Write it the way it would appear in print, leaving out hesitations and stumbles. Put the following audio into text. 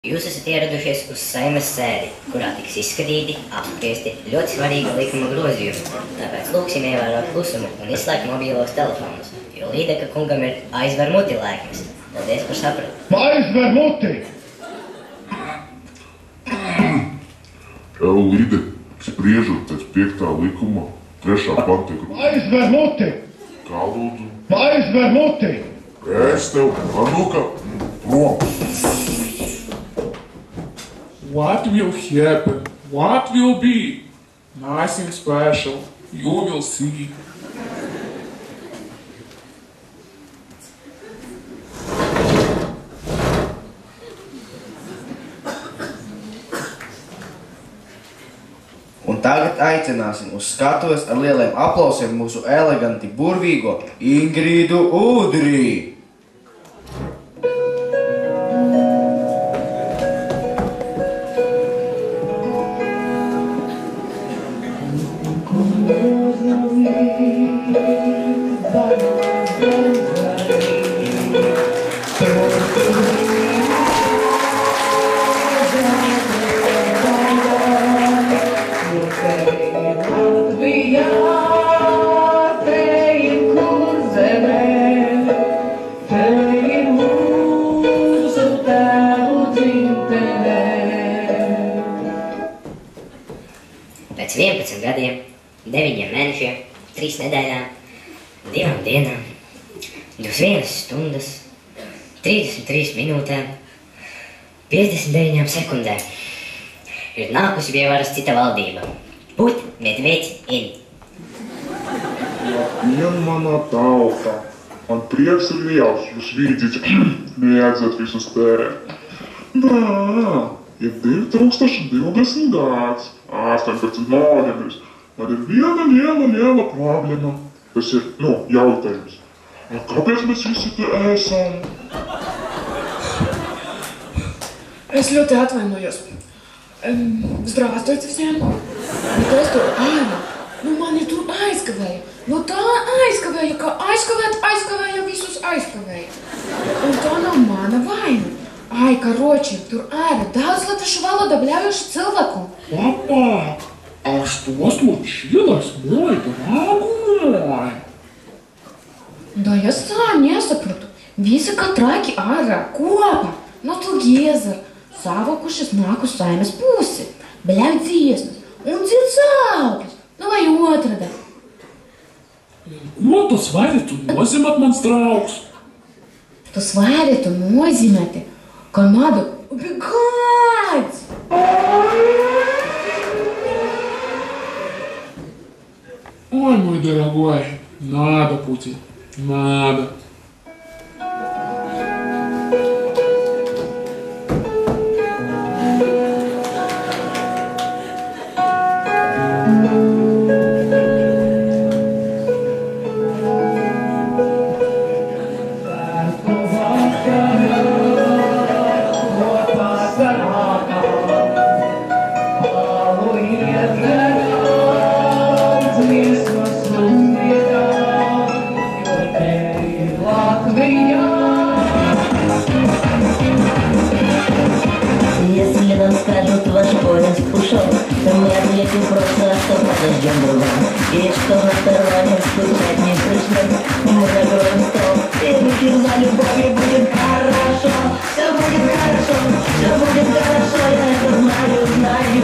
Jūs esat ieradušies uz Saeimas sēdi, kurā tiks izskatīti, apspriesti ļoti svarīgi likuma grozījumi. Tāpēc lūksim ievērot klusumu un izslēgt mobīlos telefonus, jo Līdeka kungam ir aizver muti laiks. Paldies par sapratu. Aizver muti! Līde, spriežot pēc 5. likuma, 3. panta grozījuma. Aizver muti! Kā lūdzu? Aizver muti! Es tev, Anuka, prom! What will happen? What will be? Nothing special. You will see. Un tagad aicināsim uz skatuves ar lieliem aplausiem mūsu eleganti burvīgo Ingrīdu Udrī. Pēc 11 gadiem, 9 mēnešiem, 3 nedēļām, 2 dienām, 21 stundas, 33 minūtēm, 59 sekundēm ir nākusi pie varas cita valdība. Put Medveds in. Vien manā tauta. Man prieks ir liels, jūs vīdīt, liedzat visus tērēt. Nā, ir 2020 gads, 18 novembris. Man ir viena liela problēma. Tas ir, jautājums. Kāpēc mēs visi te esam? Es ļoti atvainojos. Здравствуйте всем. Es tur ārā. Mani tur aizkavēja. Tā aizkavēja, ka aizkavēja, visus aizkavēja. Un tā nav mana vaina. Короче, tur ārā daudz latviešu valodā bļaujuši cilvēku. Papa, а что случилось, мой дорогой? Да я sām nesapratu. Visi kā traki ārā, kopā, together, savakušies nāk uz Saeimas pusi, bļauj dziesmas un dzird saukļus, vai otrādi. Ko tas varētu nozīmēt, mans draugs? Tas varētu nozīmēt, ka надо убегать. Ой, мой дорогой, надо, Путин, надо. Если нам скажут, ваш поезд ушел, то мы ответим просто, что подождем друга. И что на стороне скучать не пришлем, мы закроем стол и выпьем за любовь, и будет хорошо. Все будет хорошо, я это знаю.